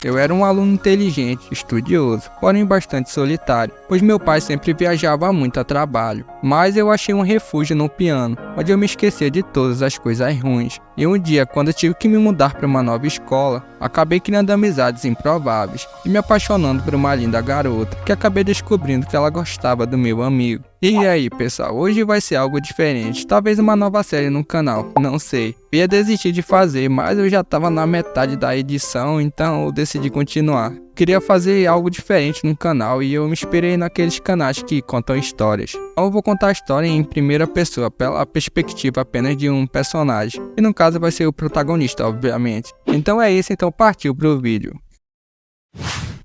Eu era um aluno inteligente, estudioso, porém bastante solitário, pois meu pai sempre viajava muito a trabalho. Mas eu achei um refúgio no piano, onde eu me esquecia de todas as coisas ruins. E um dia, quando eu tive que me mudar para uma nova escola, acabei criando amizades improváveis e me apaixonando por uma linda garota, que acabei descobrindo que ela gostava do meu amigo. E aí, pessoal, hoje vai ser algo diferente, talvez uma nova série no canal, não sei. Eu ia desistir de fazer, mas eu já estava na metade da edição, então eu decidi continuar. Queria fazer algo diferente no canal e eu me inspirei naqueles canais que contam histórias. Então eu vou contar a história em primeira pessoa, pela perspectiva apenas de um personagem, e no caso vai ser o protagonista, obviamente. Então é isso, então partiu pro vídeo.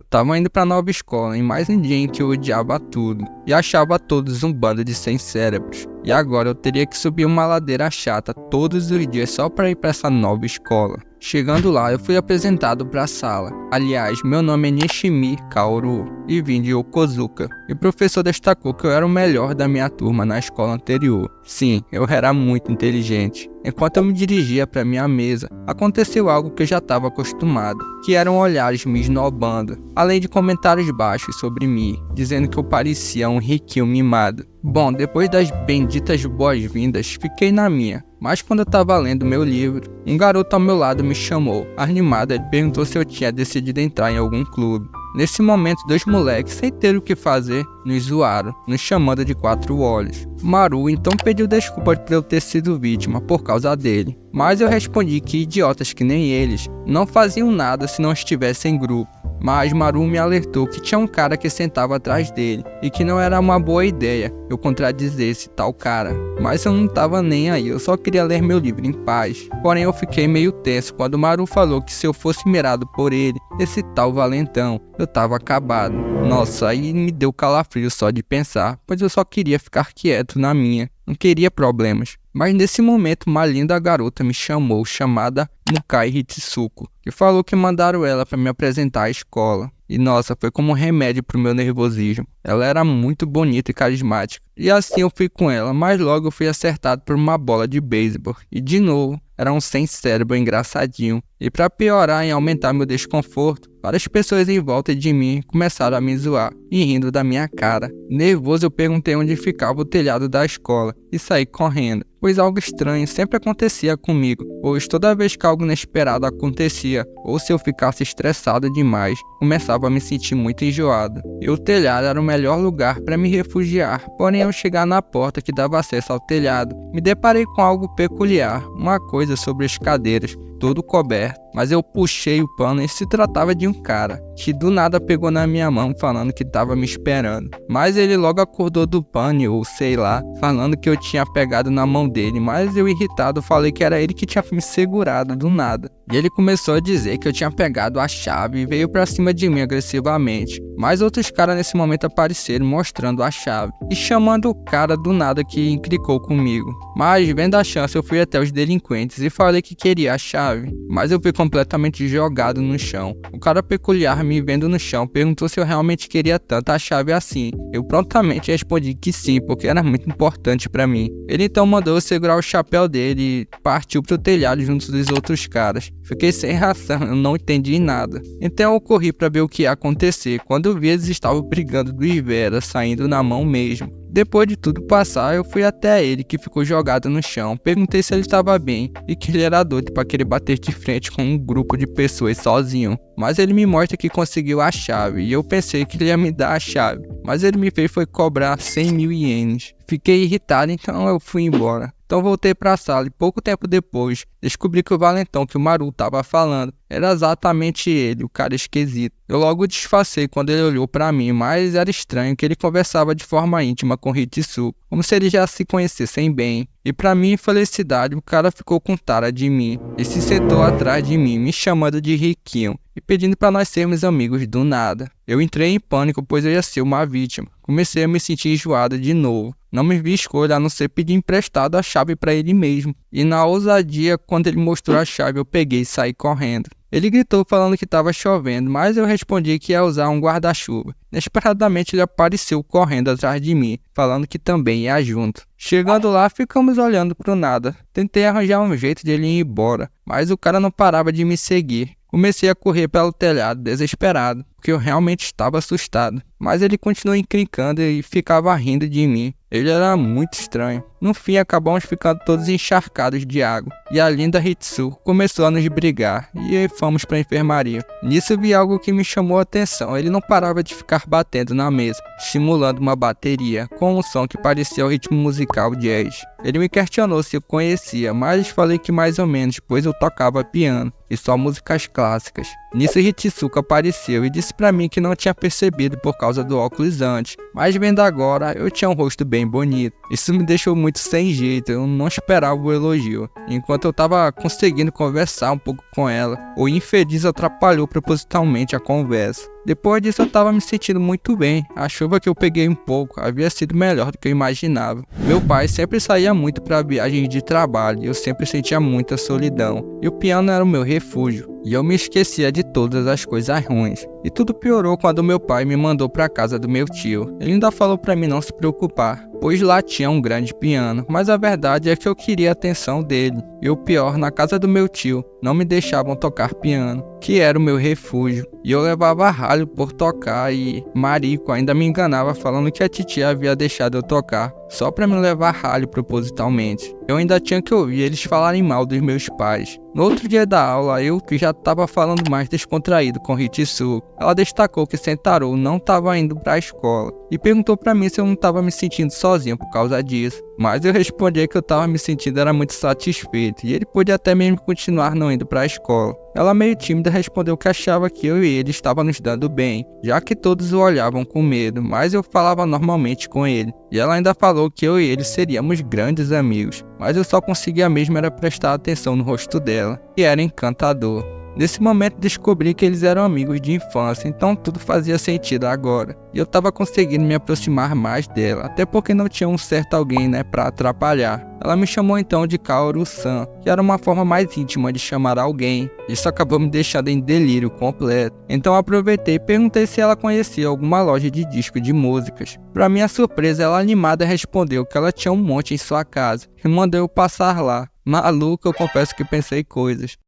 Tava indo pra nova escola, em mais um dia em que eu odiava tudo, e achava todos um bando de sem cérebros. E agora eu teria que subir uma ladeira chata todos os dias só pra ir pra essa nova escola. Chegando lá, eu fui apresentado para a sala. Aliás, meu nome é Nishimi Kaoru e vim de Yokozuka. E o professor destacou que eu era o melhor da minha turma na escola anterior. Sim, eu era muito inteligente. Enquanto eu me dirigia para minha mesa, aconteceu algo que eu já estava acostumado, que eram olhares me esnobando, além de comentários baixos sobre mim, dizendo que eu parecia um riquinho mimado. Bom, depois das benditas boas-vindas, fiquei na minha. Mas quando eu tava lendo meu livro, um garoto ao meu lado me chamou. Animado, ele perguntou se eu tinha decidido entrar em algum clube. Nesse momento, dois moleques, sem ter o que fazer, nos zoaram, nos chamando de quatro olhos. Maru então pediu desculpas por eu ter sido vítima por causa dele. Mas eu respondi que idiotas que nem eles não faziam nada se não estivessem em grupo. Mas Maru me alertou que tinha um cara que sentava atrás dele e que não era uma boa ideia eu contradizer esse tal cara. Mas eu não tava nem aí, eu só queria ler meu livro em paz. Porém eu fiquei meio tenso quando Maru falou que se eu fosse mirado por ele, esse tal valentão, eu tava acabado. Nossa, aí me deu calafrio só de pensar, pois eu só queria ficar quieto na minha, não queria problemas. Mas nesse momento uma linda garota me chamou, chamada Mukai Hitsuko, que falou que mandaram ela para me apresentar à escola. E nossa, foi como um remédio pro meu nervosismo. Ela era muito bonita e carismática. E assim eu fui com ela, mas logo eu fui acertado por uma bola de beisebol. E de novo, era um sem cérebro engraçadinho. E para piorar e aumentar meu desconforto, várias pessoas em volta de mim começaram a me zoar e rindo da minha cara. Nervoso eu perguntei onde ficava o telhado da escola e saí correndo, pois algo estranho sempre acontecia comigo, pois toda vez que algo inesperado acontecia, ou se eu ficasse estressado demais, começava a me sentir muito enjoado. E o telhado era o melhor lugar para me refugiar, porém ao chegar na porta que dava acesso ao telhado, me deparei com algo peculiar, uma coisa sobre as cadeiras, todo coberto, mas eu puxei o pano e se tratava de um cara, que do nada pegou na minha mão falando que tava me esperando. Mas ele logo acordou do pânico, ou sei lá, falando que eu tinha pegado na mão dele, mas eu irritado falei que era ele que tinha me segurado do nada. E ele começou a dizer que eu tinha pegado a chave e veio pra cima de mim agressivamente. Mas outros caras nesse momento apareceram mostrando a chave e chamando o cara do nada que encrencou comigo. Mas vendo a chance eu fui até os delinquentes e falei que queria a chave, mas eu fui completamente jogado no chão. O cara peculiar me vendo no chão perguntou se eu realmente queria tanto a chave assim. Eu prontamente respondi que sim, porque era muito importante pra mim. Ele então mandou eu segurar o chapéu dele e partiu pro telhado junto dos outros caras. Fiquei sem reação, eu não entendi nada. Então eu corri pra ver o que ia acontecer. Quando eu vi, eles estavam brigando do Ivera, saindo na mão mesmo. Depois de tudo passar, eu fui até ele, que ficou jogado no chão. Perguntei se ele estava bem e que ele era doido para querer bater de frente com um grupo de pessoas sozinho. Mas ele me mostra que conseguiu a chave e eu pensei que ele ia me dar a chave. Mas ele me fez foi cobrar 100.000 ienes. Fiquei irritado, então eu fui embora. Então voltei para a sala e pouco tempo depois descobri que o valentão que o Maru estava falando era exatamente ele, o cara esquisito. Eu logo disfarcei quando ele olhou para mim, mas era estranho que ele conversava de forma íntima com Hitsuko, como se eles já se conhecessem bem. E para minha infelicidade, o cara ficou com tara de mim e se sentou atrás de mim, me chamando de riquinho e pedindo para nós sermos amigos do nada. Eu entrei em pânico, pois eu ia ser uma vítima. Comecei a me sentir enjoado de novo. Não me vi escolha a não ser pedir emprestado a chave para ele mesmo. E na ousadia, quando ele mostrou a chave, eu peguei e saí correndo. Ele gritou falando que estava chovendo, mas eu respondi que ia usar um guarda-chuva. Inesperadamente ele apareceu correndo atrás de mim, falando que também ia junto. Chegando lá, ficamos olhando pro nada. Tentei arranjar um jeito de ele ir embora, mas o cara não parava de me seguir. Comecei a correr pelo telhado desesperado, porque eu realmente estava assustado. Mas ele continuou encrencando e ficava rindo de mim. Ele era muito estranho. No fim, acabamos ficando todos encharcados de água. E a linda Hitsuko começou a nos brigar e fomos para a enfermaria. Nisso vi algo que me chamou a atenção. Ele não parava de ficar batendo na mesa, simulando uma bateria, com um som que parecia o ritmo musical jazz. Ele me questionou se eu conhecia, mas falei que mais ou menos, pois eu tocava piano e só músicas clássicas. Nisso Hitsuko apareceu e disse pra mim que não tinha percebido por causa do óculos antes, mas vendo agora eu tinha um rosto bem bonito. Isso me deixou muito sem jeito, eu não esperava o elogio. Enquanto eu tava conseguindo conversar um pouco com ela, o infeliz atrapalhou propositalmente a conversa. Depois disso eu tava me sentindo muito bem. A chuva que eu peguei um pouco havia sido melhor do que eu imaginava. Meu pai sempre saía muito para viagens de trabalho e eu sempre sentia muita solidão. E o piano era o meu refúgio. E eu me esquecia de todas as coisas ruins. E tudo piorou quando meu pai me mandou para casa do meu tio. Ele ainda falou para mim não se preocupar, pois lá tinha um grande piano. Mas a verdade é que eu queria a atenção dele. E o pior, na casa do meu tio, não me deixavam tocar piano, que era o meu refúgio. E eu levava ralho por tocar e Marico ainda me enganava falando que a titia havia deixado eu tocar, só para me levar ralho propositalmente. Eu ainda tinha que ouvir eles falarem mal dos meus pais. No outro dia da aula, eu que já estava falando mais descontraído com Hitsuko, ela destacou que Sentaro não estava indo para a escola e perguntou para mim se eu não estava me sentindo sozinho por causa disso. Mas eu respondi que eu estava me sentindo era muito satisfeito e ele podia até mesmo continuar não indo para a escola. Ela meio tímida respondeu que achava que eu e ele estavam nos dando bem, já que todos o olhavam com medo, mas eu falava normalmente com ele. E ela ainda falou que eu e ele seríamos grandes amigos, mas eu só conseguia mesmo era prestar atenção no rosto dela, que era encantador. Nesse momento descobri que eles eram amigos de infância, então tudo fazia sentido agora. E eu tava conseguindo me aproximar mais dela, até porque não tinha um certo alguém, pra atrapalhar. Ela me chamou então de Kaoru-san, que era uma forma mais íntima de chamar alguém. Isso acabou me deixando em delírio completo. Então aproveitei e perguntei se ela conhecia alguma loja de disco de músicas. Pra minha surpresa, ela animada respondeu que ela tinha um monte em sua casa e mandou eu passar lá. Maluco, eu confesso que pensei coisas.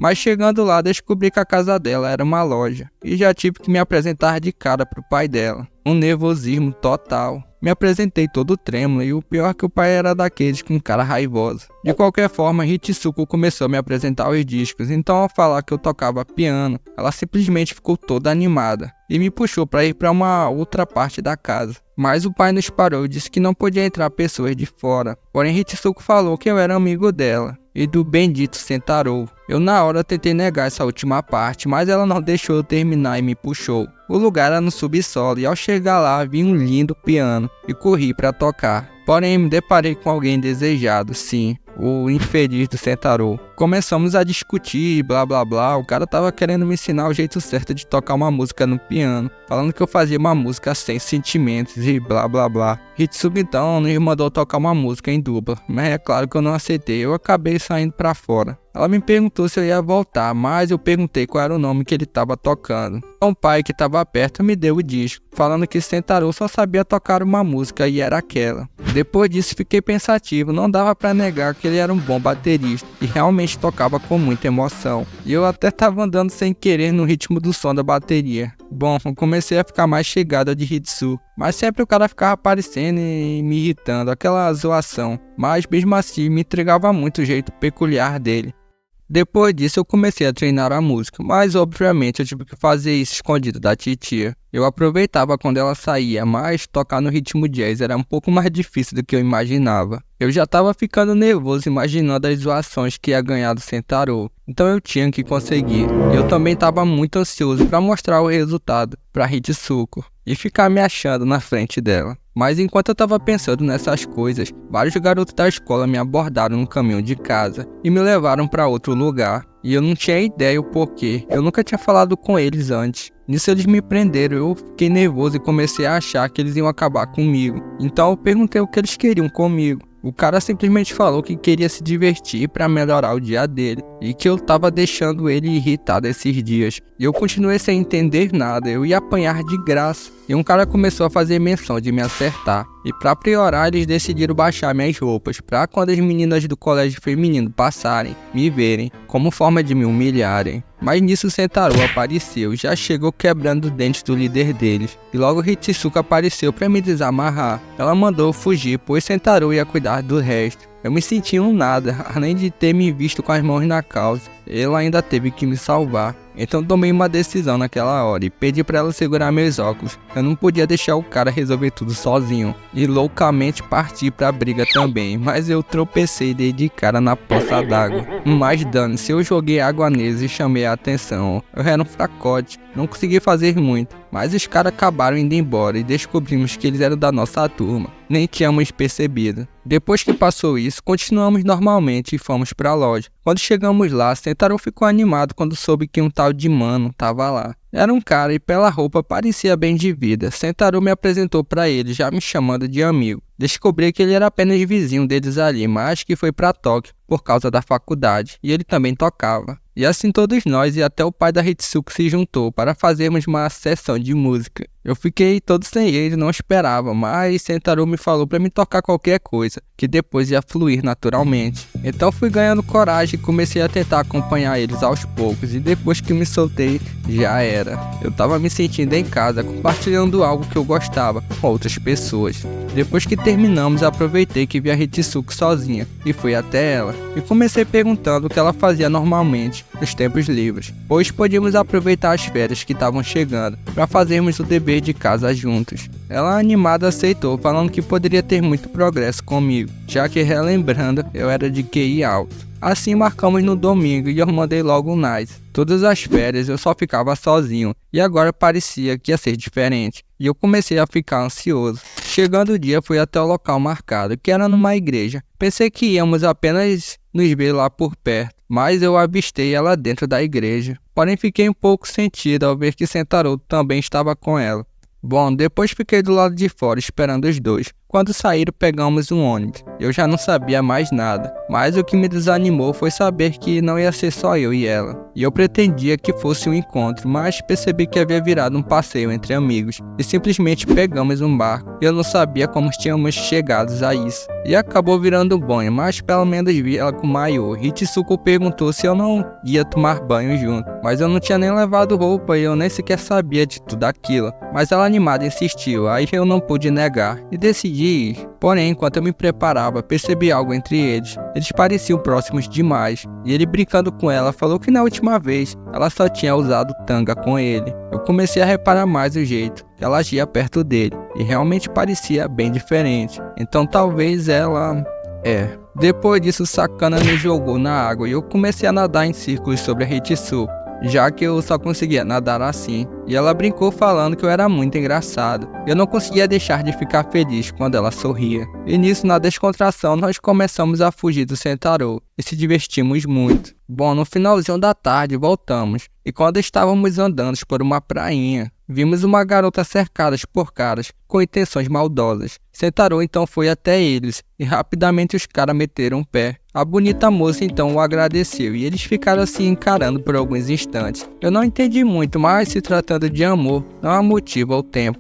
Mas chegando lá, descobri que a casa dela era uma loja, e já tive que me apresentar de cara pro pai dela. Um nervosismo total. Me apresentei todo trêmulo, e o pior é que o pai era daqueles com cara raivosa. De qualquer forma, Hitsuko começou a me apresentar os discos, então ao falar que eu tocava piano, ela simplesmente ficou toda animada, e me puxou para ir para uma outra parte da casa. Mas o pai nos parou e disse que não podia entrar pessoas de fora. Porém, Hitsuko falou que eu era amigo dela e do bendito Sentaro. Eu na hora tentei negar essa última parte, mas ela não deixou eu terminar e me puxou. O lugar era no subsolo e ao chegar lá vi um lindo piano e corri para tocar. Porém me deparei com alguém desejado, sim, o infeliz do Sentaro. Começamos a discutir, blá blá blá, o cara tava querendo me ensinar o jeito certo de tocar uma música no piano, falando que eu fazia uma música sem sentimentos e blá blá blá. Hitsuko então nos mandou tocar uma música em dupla, mas é claro que eu não aceitei, eu acabei saindo pra fora. Ela me perguntou se eu ia voltar, mas eu perguntei qual era o nome que ele estava tocando. Então o pai que estava perto me deu o disco, falando que Sentaro só sabia tocar uma música e era aquela. Depois disso fiquei pensativo, não dava para negar que ele era um bom baterista e realmente tocava com muita emoção. E eu até estava andando sem querer no ritmo do som da bateria. Bom, eu comecei a ficar mais chegada de Hitsuko, mas sempre o cara ficava aparecendo e me irritando, aquela zoação. Mas mesmo assim me entregava muito o jeito peculiar dele. Depois disso eu comecei a treinar a música, mas obviamente eu tive que fazer isso escondido da titia. Eu aproveitava quando ela saía, mas tocar no ritmo jazz era um pouco mais difícil do que eu imaginava. Eu já estava ficando nervoso imaginando as zoações que ia ganhar do Sentaro, então eu tinha que conseguir. Eu também estava muito ansioso para mostrar o resultado para Hitsuko e ficar me achando na frente dela. Mas enquanto eu estava pensando nessas coisas, vários garotos da escola me abordaram no caminho de casa e me levaram para outro lugar. E eu não tinha ideia o porquê, eu nunca tinha falado com eles antes. Nisso eles me prenderam, eu fiquei nervoso e comecei a achar que eles iam acabar comigo. Então eu perguntei o que eles queriam comigo. O cara simplesmente falou que queria se divertir para melhorar o dia dele e que eu tava deixando ele irritado esses dias. E eu continuei sem entender nada, eu ia apanhar de graça. e um cara começou a fazer menção de me acertar. E pra piorar, eles decidiram baixar minhas roupas, pra quando as meninas do colégio feminino passarem, me verem, como forma de me humilharem. Mas nisso Sentaro apareceu, já chegou quebrando os dentes do líder deles, e logo Hitsuko apareceu pra me desamarrar. Ela mandou eu fugir, pois Sentaro ia cuidar do resto. Eu me senti um nada, além de ter me visto com as mãos na causa. Ela ainda teve que me salvar. Então tomei uma decisão naquela hora e pedi pra ela segurar meus óculos. Eu não podia deixar o cara resolver tudo sozinho. E loucamente parti pra briga também, mas eu tropecei e dei de cara na poça d'água. Mas dane-se, eu joguei água neles e chamei a atenção. Eu era um fracote, não consegui fazer muito. Mas os caras acabaram indo embora e descobrimos que eles eram da nossa turma. Nem tínhamos percebido. Depois que passou isso, continuamos normalmente e fomos pra loja. Quando chegamos lá, Sentaro ficou animado quando soube que um tal de mano tava lá. Era um cara e pela roupa parecia bem de vida. Sentaro me apresentou pra ele, já me chamando de amigo. Descobri que ele era apenas vizinho deles ali, mas que foi pra Tóquio por causa da faculdade, e ele também tocava. E assim todos nós e até o pai da Hitsuko se juntou para fazermos uma sessão de música. Eu fiquei todo sem ele, não esperava, mas Sentaro me falou para me tocar qualquer coisa, que depois ia fluir naturalmente. Então fui ganhando coragem e comecei a tentar acompanhar eles aos poucos, e depois que me soltei, já era. Eu tava me sentindo em casa, compartilhando algo que eu gostava com outras pessoas. Depois que terminamos, aproveitei que vi a Hitsuko sozinha e fui até ela. E comecei perguntando o que ela fazia normalmente nos tempos livres, pois podíamos aproveitar as férias que estavam chegando para fazermos o dever de casa juntos. Ela animada aceitou, falando que poderia ter muito progresso comigo, já que, relembrando, eu era de QI alto. Assim marcamos no domingo e eu mandei logo um nice. Todas as férias eu só ficava sozinho e agora parecia que ia ser diferente. E eu comecei a ficar ansioso. Chegando o dia, fui até o local marcado, que era numa igreja. Pensei que íamos apenas nos ver lá por perto, mas eu avistei ela dentro da igreja. Porém fiquei um pouco sentido ao ver que Sentaro também estava com ela. Bom, depois fiquei do lado de fora esperando os dois. Quando saíram, pegamos um ônibus. Eu já não sabia mais nada, mas o que me desanimou foi saber que não ia ser só eu e ela. E eu pretendia que fosse um encontro, mas percebi que havia virado um passeio entre amigos e simplesmente pegamos um barco. Eu não sabia como tínhamos chegado a isso. E acabou virando banho, mas pelo menos vi ela com maiô. Hitsuko perguntou se eu não ia tomar banho junto, mas eu não tinha nem levado roupa e eu nem sequer sabia de tudo aquilo. Mas ela animada insistiu, aí eu não pude negar e decidi ir. Porém, enquanto eu me preparava, percebi algo entre eles. Eles pareciam próximos demais, e ele, brincando com ela, falou que na última vez ela só tinha usado tanga com ele. Eu comecei a reparar mais o jeito que ela agia perto dele, e realmente parecia bem diferente. Então talvez ela... Depois disso, Sakana me jogou na água e eu comecei a nadar em círculos sobre a Hitsuko, já que eu só conseguia nadar assim. E ela brincou falando que eu era muito engraçado. Eu não conseguia deixar de ficar feliz quando ela sorria. E nisso, na descontração, nós começamos a fugir do Sentaro e se divertimos muito. Bom, no finalzinho da tarde voltamos, e quando estávamos andando por uma prainha, vimos uma garota cercada por caras com intenções maldosas. Sentaro então foi até eles, e rapidamente os caras meteram o pé. A bonita moça então o agradeceu, e eles ficaram assim encarando por alguns instantes. Eu não entendi muito, mas se tratando de amor, não há motivo ao tempo.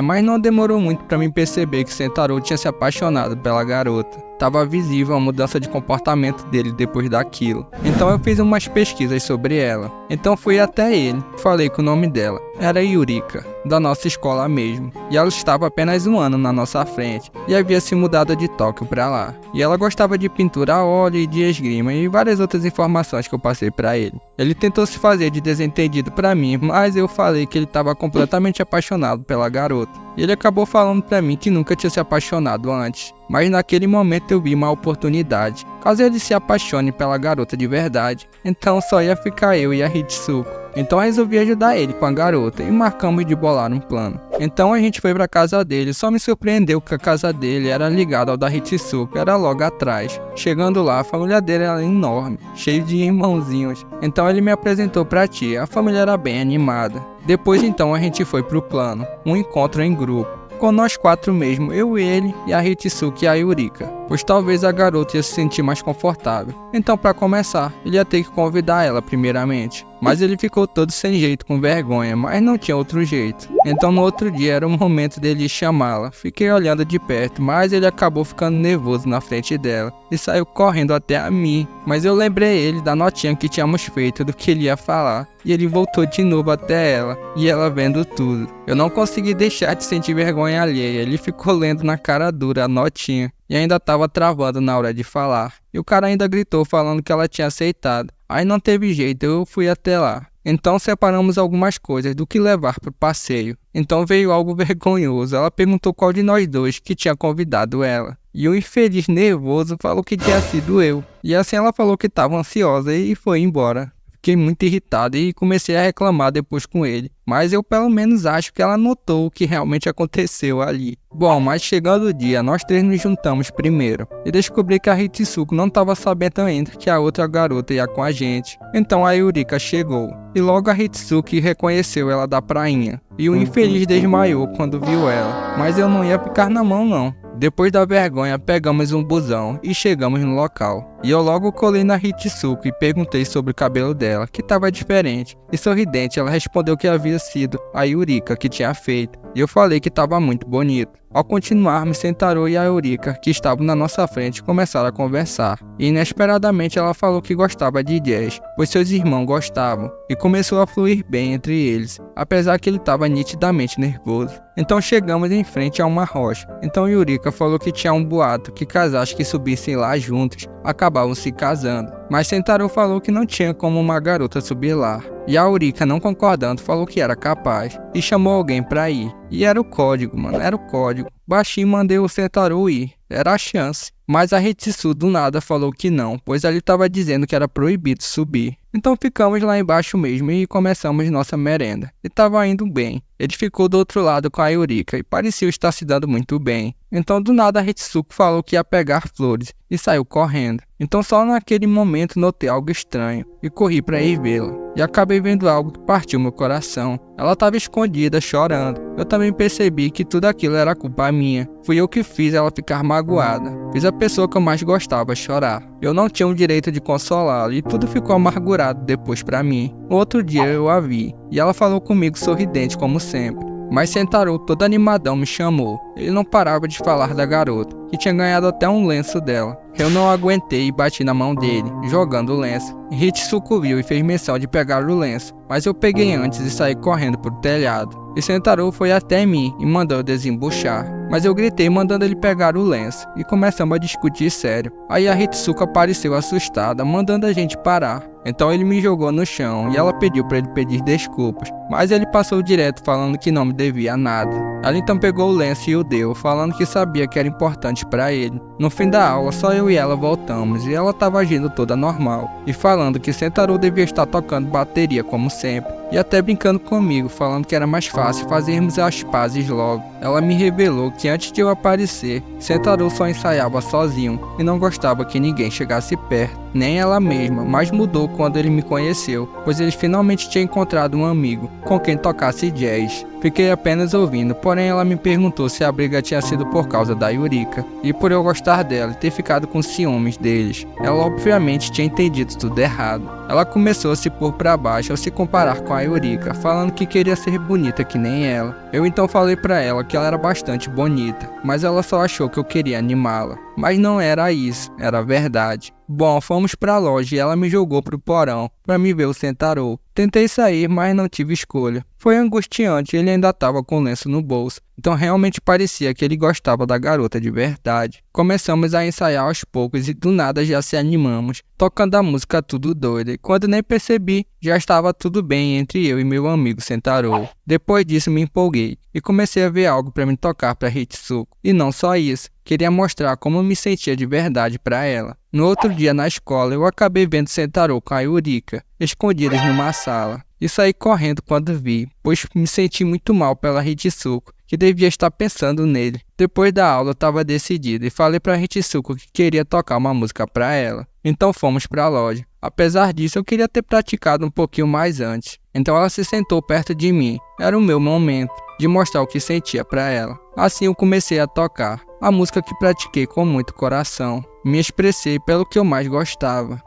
Mas não demorou muito para mim perceber que Sentaro tinha se apaixonado pela garota. Tava visível a mudança de comportamento dele depois daquilo. Então eu fiz umas pesquisas sobre ela. Então fui até ele, falei que o nome dela era Yurika, da nossa escola mesmo. E ela estava apenas um ano na nossa frente e havia se mudado de Tóquio pra lá. E ela gostava de pintura a óleo e de esgrima e várias outras informações que eu passei pra ele. Ele tentou se fazer de desentendido pra mim, mas eu falei que ele estava completamente apaixonado pela garota. E ele acabou falando pra mim que nunca tinha se apaixonado antes. Mas naquele momento eu vi uma oportunidade. Caso ele se apaixone pela garota de verdade, então só ia ficar eu e a Hitsuko. Então eu resolvi ajudar ele com a garota e marcamos de bolar um plano. Então a gente foi pra casa dele, só me surpreendeu que a casa dele era ligada ao da Hitsuko, era logo atrás. Chegando lá, a família dele era enorme, cheio de irmãozinhos. Então ele me apresentou pra tia, a família era bem animada. Depois então a gente foi pro plano, um encontro em grupo. Com nós quatro mesmo, eu, ele e a Hitsuko e a Yurika. pois talvez a garota ia se sentir mais confortável. Então, para começar, ele ia ter que convidar ela primeiramente. Mas ele ficou todo sem jeito, com vergonha, mas não tinha outro jeito. Então no outro dia era o momento dele chamá-la. Fiquei olhando de perto, mas ele acabou ficando nervoso na frente dela e saiu correndo até a mim. Mas eu lembrei ele da notinha que tínhamos feito do que ele ia falar. E ele voltou de novo até ela, e ela vendo tudo. Eu não consegui deixar de sentir vergonha alheia. Ele ficou lendo na cara dura a notinha e ainda estava travando na hora de falar. E o cara ainda gritou falando que ela tinha aceitado. Aí não teve jeito, eu fui até lá. Então separamos algumas coisas do que levar pro passeio. Então veio algo vergonhoso. Ela perguntou qual de nós dois que tinha convidado ela. E o infeliz nervoso falou que tinha sido eu. E assim ela falou que estava ansiosa e foi embora. Fiquei muito irritado e comecei a reclamar depois com ele. Mas eu pelo menos acho que ela notou o que realmente aconteceu ali. Bom, mas chegando o dia, nós três nos juntamos primeiro. E descobri que a Hitsuko não estava sabendo ainda que a outra garota ia com a gente. Então a Yurika chegou. E logo a Hitsuko reconheceu ela da prainha. E o infeliz desmaiou quando viu ela. Mas eu não ia ficar na mão não. Depois da vergonha, pegamos um busão e chegamos no local. E eu logo colei na Hitsuko e perguntei sobre o cabelo dela, que estava diferente. E sorridente, ela respondeu que havia sido a Yurika que tinha feito. E eu falei que estava muito bonito. Ao continuarmos, Sentaro e a Yurika, que estavam na nossa frente, começaram a conversar. E inesperadamente ela falou que gostava de jazz, pois seus irmãos gostavam. E começou a fluir bem entre eles, apesar que ele estava nitidamente nervoso. Então chegamos em frente a uma rocha. Então Yurika falou que tinha um boato que casais que subissem lá juntos acabavam se casando. Mas Sentaro falou que não tinha como uma garota subir lá. E a Yurika, não concordando, falou que era capaz e chamou alguém pra ir. E era o código, mano, era o código. Baixinho mandei o Sentaro ir, era a chance. Mas a Hitsu do nada falou que não, pois ele estava dizendo que era proibido subir. Então ficamos lá embaixo mesmo e começamos nossa merenda. E estava indo bem. Ele ficou do outro lado com a Yurika e parecia estar se dando muito bem. Então do nada a Hitsuko falou que ia pegar flores e saiu correndo. Então só naquele momento notei algo estranho e corri para ir vê-la. E acabei vendo algo que partiu meu coração. Ela estava escondida, chorando. Eu também percebi que tudo aquilo era culpa minha. Fui eu que fiz ela ficar magoada. Fiz a pessoa que eu mais gostava chorar. Eu não tinha o direito de consolá-la e tudo ficou amargurado depois para mim. Outro dia eu a vi e ela falou comigo sorridente como sempre. Mas Sentaro, todo animadão, me chamou. Ele não parava de falar da garota, que tinha ganhado até um lenço dela. Eu não aguentei e bati na mão dele, jogando o lenço. Hitsuko viu e fez menção de pegar o lenço, mas eu peguei antes e saí correndo pro telhado. E Sentaro foi até mim e mandou eu desembuchar. Mas eu gritei mandando ele pegar o lenço e começamos a discutir sério. Aí a Hitsuko apareceu assustada, mandando a gente parar. Então ele me jogou no chão e ela pediu para ele pedir desculpas, mas ele passou direto falando que não me devia nada. Ela então pegou o lenço e o deu, falando que sabia que era importante para ele. No fim da aula, só eu e ela voltamos e ela estava agindo toda normal e falando que Sentaro devia estar tocando bateria como sempre. E até brincando comigo, falando que era mais fácil fazermos as pazes logo. Ela me revelou que antes de eu aparecer, Sentaro só ensaiava sozinho e não gostava que ninguém chegasse perto, nem ela mesma, mas mudou quando ele me conheceu, pois ele finalmente tinha encontrado um amigo com quem tocasse jazz. Fiquei apenas ouvindo, porém ela me perguntou se a briga tinha sido por causa da Yurika e por eu gostar dela e ter ficado com ciúmes deles. Ela obviamente tinha entendido tudo errado. Ela começou a se pôr pra baixo ao se comparar com a Yurika, falando que queria ser bonita que nem ela. Eu então falei pra ela que ela era bastante bonita, mas ela só achou que eu queria animá-la. Mas não era isso, era verdade. Bom, fomos pra loja e ela me jogou pro porão pra me ver o Sentaro. Tentei sair, mas não tive escolha. Foi angustiante, ele ainda estava com o lenço no bolso, então realmente parecia que ele gostava da garota de verdade. Começamos a ensaiar aos poucos e do nada já se animamos, tocando a música tudo doida, e quando nem percebi, já estava tudo bem entre eu e meu amigo Sentaro. Depois disso me empolguei e comecei a ver algo para me tocar para Hitsuko. E não só isso, queria mostrar como eu me sentia de verdade para ela. No outro dia na escola eu acabei vendo Sentaro com a Yurika, escondidas numa sala. E saí correndo quando vi, pois me senti muito mal pela Hitsuko, que devia estar pensando nele. Depois da aula eu estava decidido e falei para Hitsuko que queria tocar uma música para ela. Então fomos para a loja. Apesar disso eu queria ter praticado um pouquinho mais antes. Então ela se sentou perto de mim. Era o meu momento. de mostrar o que sentia para ela. Assim eu comecei a tocar, a música que pratiquei com muito coração. Me expressei pelo que eu mais gostava.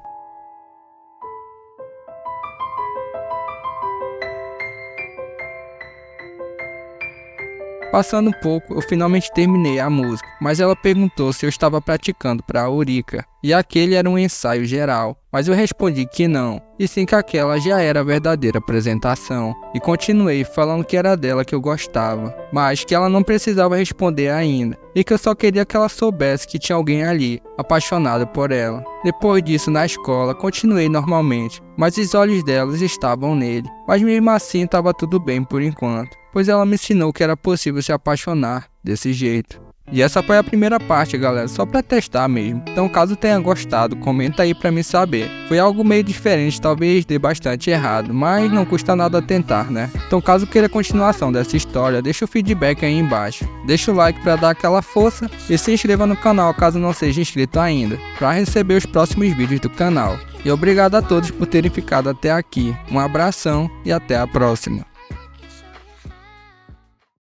Passando um pouco, eu finalmente terminei a música, mas ela perguntou se eu estava praticando para a Aurica, e aquele era um ensaio geral, mas eu respondi que não, e sim que aquela já era a verdadeira apresentação, e continuei falando que era dela que eu gostava, mas que ela não precisava responder ainda, e que eu só queria que ela soubesse que tinha alguém ali, apaixonado por ela. Depois disso, na escola, continuei normalmente, mas os olhos delas estavam nele, mas mesmo assim estava tudo bem por enquanto, pois ela me ensinou que era possível se apaixonar desse jeito. E essa foi a primeira parte, galera, só pra testar mesmo. Então, caso tenha gostado, comenta aí pra mim saber. Foi algo meio diferente, talvez dê bastante errado, mas não custa nada tentar, né? Então, caso queira continuação dessa história, deixa o feedback aí embaixo. Deixa o like pra dar aquela força e se inscreva no canal caso não seja inscrito ainda, pra receber os próximos vídeos do canal. E obrigado a todos por terem ficado até aqui. Um abração e até a próxima.